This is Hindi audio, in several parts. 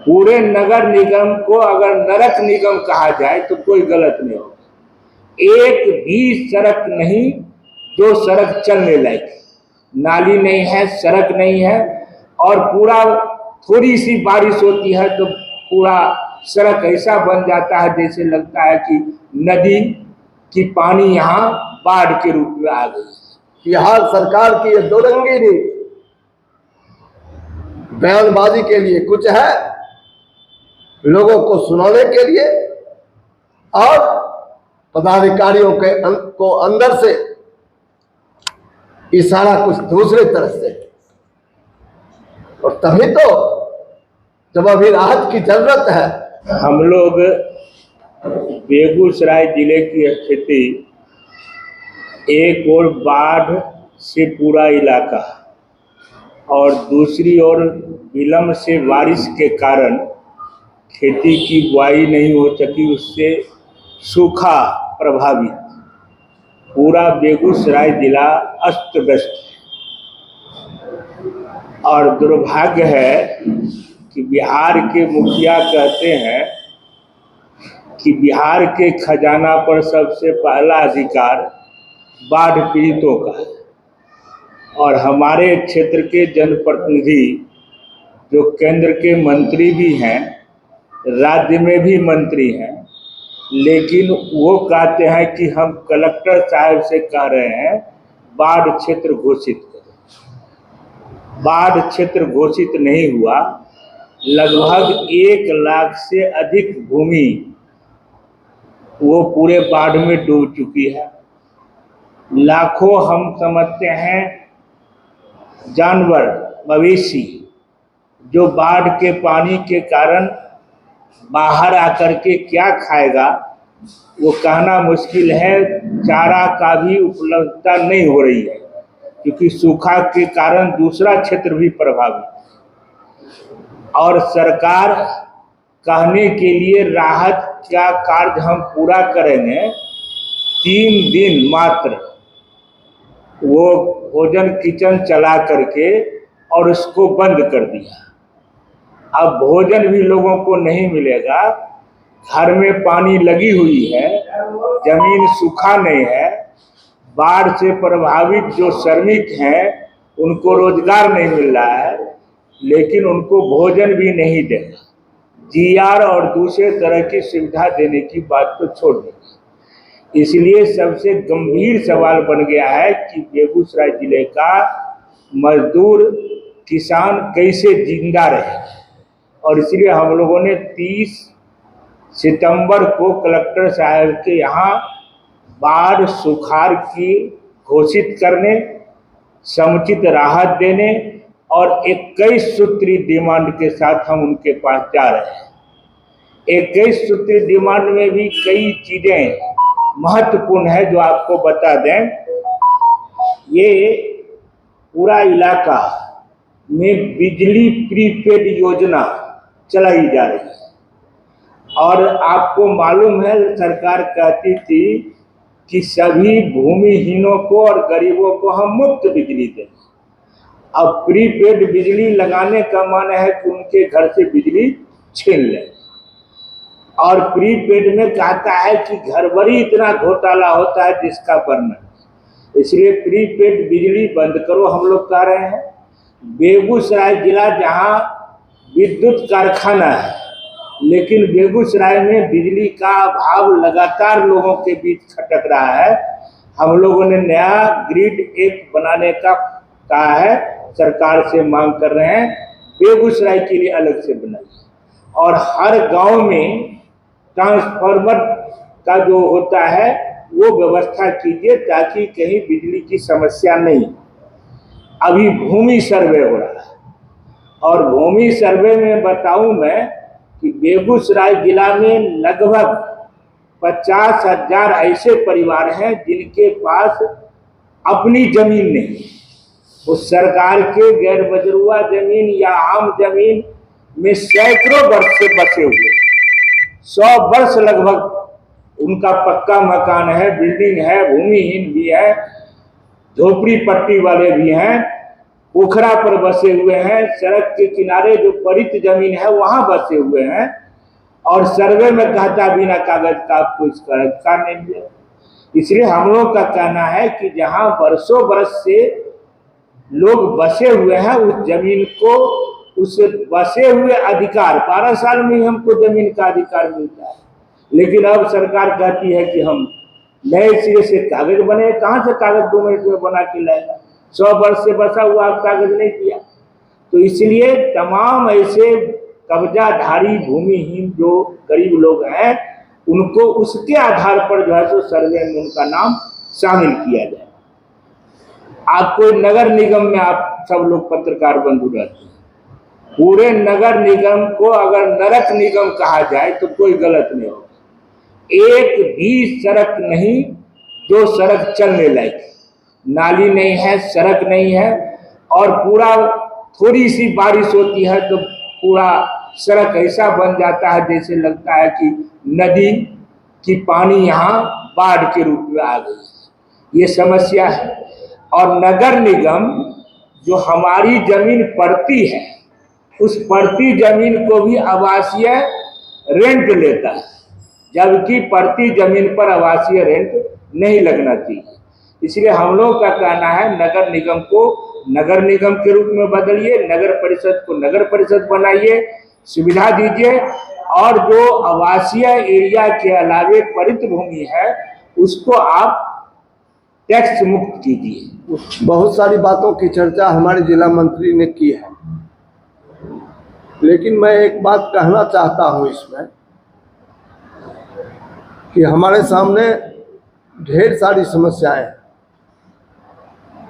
पूरे नगर निगम को अगर नरक निगम कहा जाए तो कोई गलत नहीं होगा। एक भी सड़क नहीं जो सड़क चलने लायक, नाली नहीं है, सड़क नहीं है, और पूरा थोड़ी सी बारिश होती है तो पूरा सड़क ऐसा बन जाता है जैसे लगता है कि नदी की पानी यहाँ बाढ़ के रूप में आ गई। बिहार सरकार की ये दो रंगी नीति बयानबाजी के लिए कुछ है, लोगों को सुनाने के लिए, और पदाधिकारियों को अंदर से इशारा कुछ दूसरे तरह से। और तभी तो जब अभी राहत की जरूरत है। हम लोग बेगूसराय जिले की स्थिति, एक ओर बाढ़ से पूरा इलाका और दूसरी ओर विलंब से बारिश के कारण खेती की बुआई नहीं हो सकी, उससे सूखा प्रभावित पूरा बेगूसराय जिला अस्त व्यस्त है। और दुर्भाग्य है कि बिहार के मुखिया कहते हैं कि बिहार के खजाना पर सबसे पहला अधिकार बाढ़ पीड़ितों का है, और हमारे क्षेत्र के जनप्रतिनिधि जो केंद्र के मंत्री भी हैं, राज्य में भी मंत्री हैं, लेकिन वो कहते हैं कि हम कलेक्टर साहब से कह रहे हैं बाढ़ क्षेत्र घोषित करें। बाढ़ क्षेत्र घोषित नहीं हुआ। लगभग 1 लाख से अधिक भूमि वो पूरे बाढ़ में डूब चुकी है। लाखों हम समझते हैं जानवर, मवेशी जो बाढ़ के पानी के कारण बाहर आकर के क्या खाएगा वो कहना मुश्किल है। चारा का भी उपलब्धता नहीं हो रही है क्योंकि सूखा के कारण दूसरा क्षेत्र भी प्रभावित। और सरकार कहने के लिए राहत का कार्य हम पूरा करेंगे, 3 दिन मात्र वो भोजन किचन चला करके और उसको बंद कर दिया। अब भोजन भी लोगों को नहीं मिलेगा, घर में पानी लगी हुई है, जमीन सूखा नहीं है, बाढ़ से प्रभावित जो श्रमिक हैं उनको रोजगार नहीं मिल रहा है, लेकिन उनको भोजन भी नहीं देगा। जीआर और दूसरे तरह की सुविधा देने की बात तो छोड़ देंगे। इसलिए सबसे गंभीर सवाल बन गया है कि बेगूसराय जिले का मजदूर किसान कैसे जिंदा रहे, और इसलिए हम लोगों ने 30 सितंबर को कलेक्टर साहब के यहाँ बाढ़ सुखाड़ की घोषित करने, समुचित राहत देने और 21 सूत्री डिमांड के साथ हम उनके पास जा रहे हैं। 21 सूत्री डिमांड में भी कई चीजें महत्वपूर्ण है जो आपको बता दें। ये पूरा इलाका में बिजली प्रीपेड योजना चलाई जा रही है, और आपको मालूम है सरकार कहती थी कि सभी भूमिहीनों को और गरीबों को हम मुफ्त बिजली देंगे। अब प्रीपेड बिजली लगाने का माने है कि उनके घर से बिजली छीन लें, और प्रीपेड में कहता है कि घर भरी इतना घोटाला होता है जिसका वर्णन। इसलिए प्रीपेड बिजली बंद करो, हम लोग कह रहे हैं। बेगूसराय जिला जहां विद्युत कारखाना है, लेकिन बेगूसराय में बिजली का अभाव लगातार लोगों के बीच खटक रहा है। हम लोगों ने नया ग्रिड एक बनाने का कहा है, सरकार से मांग कर रहे हैं बेगूसराय के लिए अलग से बनाइए, और हर गांव में ट्रांसफार्मर का जो होता है वो व्यवस्था कीजिए ताकि कहीं बिजली की समस्या नहीं। अभी भूमि सर्वे हो रहा है, और भूमि सर्वे में बताऊं मैं कि बेगूसराय जिला में लगभग 50,000 ऐसे परिवार हैं जिनके पास अपनी जमीन नहीं। उस सरकार के गैर बजरुआ जमीन या आम जमीन में सैकड़ों वर्ष से बसे हुए, 100 वर्ष लगभग उनका पक्का मकान है, बिल्डिंग है, भूमिहीन भी है, झोपड़ी पट्टी वाले भी हैं। पोखरा पर बसे हुए हैं, सड़क के किनारे जो परित जमीन है वहां बसे हुए हैं, और सर्वे में कहता बिना कागज का आपको इसका अधिकार नहीं मिलेगा। इसलिए हम लोग का कहना है कि जहां वर्षों बरस से लोग बसे हुए हैं, उस जमीन को, उस बसे हुए अधिकार, 12 साल में ही हमको जमीन का अधिकार मिलता है। लेकिन अब सरकार कहती है कि हम नए सिरे से कागज बने। कहां से कागज 2 मिनट में बना के लाएगा? 100 वर्ष से बसा हुआ आप कागज नहीं किया। तो इसलिए तमाम ऐसे कब्जाधारी भूमिहीन जो गरीब लोग हैं, उनको उसके आधार पर जो है सो सर्वे में उनका नाम शामिल किया जाए। आपको नगर निगम में आप सब लोग पत्रकार बंधु रहते हैं, पूरे नगर निगम को अगर नरक निगम कहा जाए तो कोई गलत नहीं होगा। एक भी सड़क नहीं जो सड़क चलने लायक, नाली नहीं है, सड़क नहीं है, और पूरा थोड़ी सी बारिश होती है तो पूरा सड़क ऐसा बन जाता है जैसे लगता है कि नदी की पानी यहाँ बाढ़ के रूप में आ गई है। ये समस्या है। और नगर निगम जो हमारी जमीन पड़ती है, उस पड़ती जमीन को भी आवासीय रेंट लेता है, जबकि पड़ती जमीन पर आवासीय रेंट नहीं लगना चाहिए। इसलिए हम लोग का कहना है नगर निगम को नगर निगम के रूप में बदलिए, नगर परिषद को नगर परिषद बनाइए, सुविधा दीजिए, और जो आवासीय एरिया के अलावे परित भूमि है उसको आप टैक्स मुक्त कीजिए। बहुत सारी बातों की चर्चा हमारे जिला मंत्री ने की है, लेकिन मैं एक बात कहना चाहता हूं इसमें कि हमारे सामने ढेर सारी समस्याएं हैं,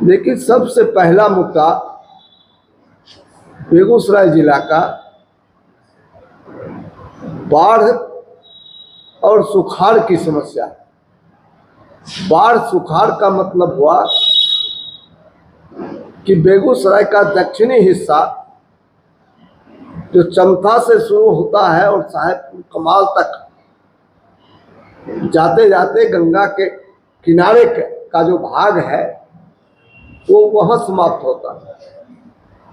लेकिन सबसे पहला मुद्दा बेगूसराय जिला का बाढ़ और सुखाड़ की समस्या है। बाढ़ सुखाड़ का मतलब हुआ कि बेगूसराय का दक्षिणी हिस्सा जो चमथा से शुरू होता है और साहेबपुर कमाल तक जाते जाते गंगा के किनारे का जो भाग है वो वहां समाप्त होता है।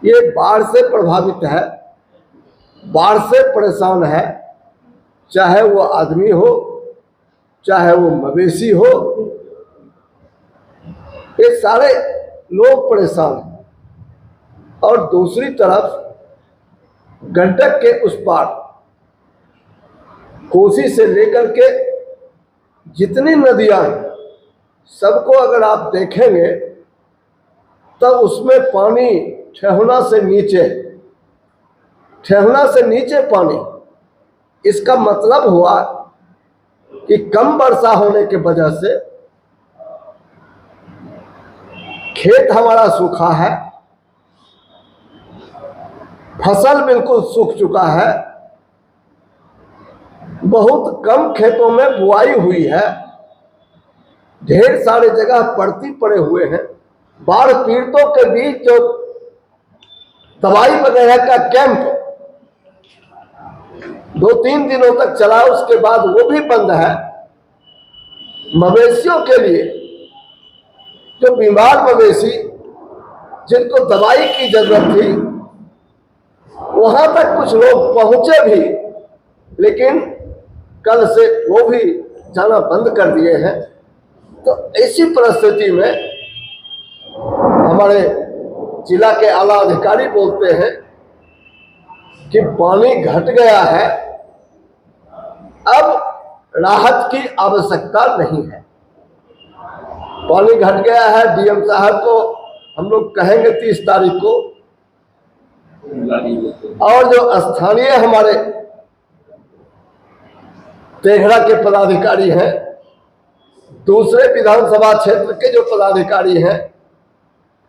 ये बाढ़ से प्रभावित है, बाढ़ से परेशान है, चाहे वो आदमी हो, चाहे वो मवेशी हो, ये सारे लोग परेशान हैं। और दूसरी तरफ गंडक के उस पार कोसी से लेकर के जितनी नदियां हैं सबको अगर आप देखेंगे तब उसमें पानी ठेहुना से नीचे पानी। इसका मतलब हुआ कि कम वर्षा होने के वजह से खेत हमारा सूखा है, फसल बिल्कुल सूख चुका है, बहुत कम खेतों में बुआई हुई है, ढेर सारे जगह पड़ती पड़े हुए हैं। बाढ़ पीड़ितों के बीच जो दवाई वगैरह का कैंप 2-3 दिनों तक चला, उसके बाद वो भी बंद है। मवेशियों के लिए जो बीमार मवेशी जिनको दवाई की जरूरत थी, वहां तक कुछ लोग पहुंचे भी, लेकिन कल से वो भी जाना बंद कर दिए हैं। तो ऐसी परिस्थिति में हमारे जिला के आला अधिकारी बोलते हैं कि पानी घट गया है, अब राहत की आवश्यकता नहीं है। पानी घट गया है, डीएम साहब को हम लोग कहेंगे 30 तारीख को, और जो स्थानीय हमारे तेघड़ा के पदाधिकारी हैं, दूसरे विधानसभा क्षेत्र के जो पदाधिकारी हैं,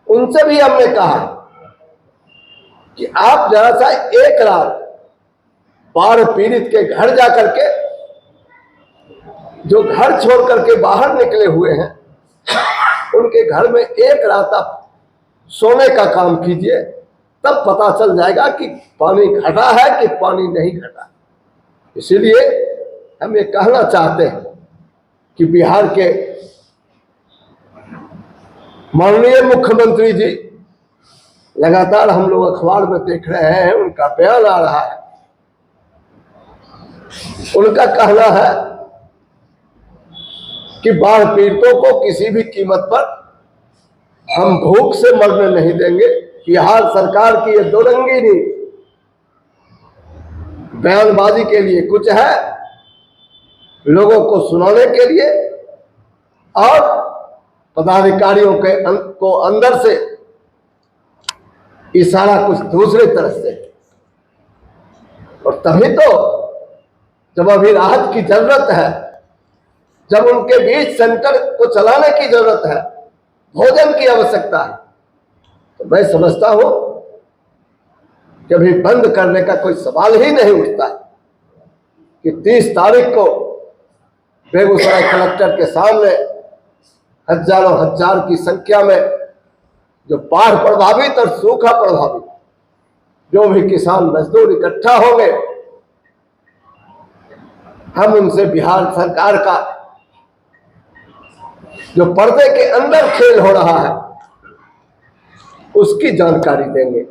उनसे भी हमने कहा कि आप जरा सा एक रात बाढ़ पीड़ित के घर जाकर के, जो घर छोड़ करके बाहर निकले हुए हैं, उनके घर में एक रात आप सोने का काम कीजिए, तब पता चल जाएगा कि पानी घटा है कि पानी नहीं घटा। इसीलिए हम ये कहना चाहते हैं कि बिहार के माननीय मुख्यमंत्री जी लगातार हम लोग अखबार में देख रहे हैं, उनका बयान आ रहा है। उनका कहना है कि बाढ़ पीड़ितों को किसी भी कीमत पर हम भूख से मरने नहीं देंगे। बिहार सरकार की ये दो रंगी नीति बयानबाजी के लिए कुछ है, लोगों को सुनाने के लिए, और पदाधिकारियों को अंदर से इशारा कुछ दूसरे तरह से। और तभी तो जब अभी राहत की जरूरत है, जब उनके बीच सेंटर को चलाने की जरूरत है, भोजन की आवश्यकता है, तो मैं समझता हूं कि अभी बंद करने का कोई सवाल ही नहीं उठता है कि 30 तारीख को बेगूसराय कलेक्टर के सामने हजारों हजार की संख्या में जो बाढ़ प्रभावित और सूखा प्रभावित जो भी किसान मजदूर इकट्ठा हो गए, हम उनसे बिहार सरकार का जो पर्दे के अंदर खेल हो रहा है उसकी जानकारी देंगे।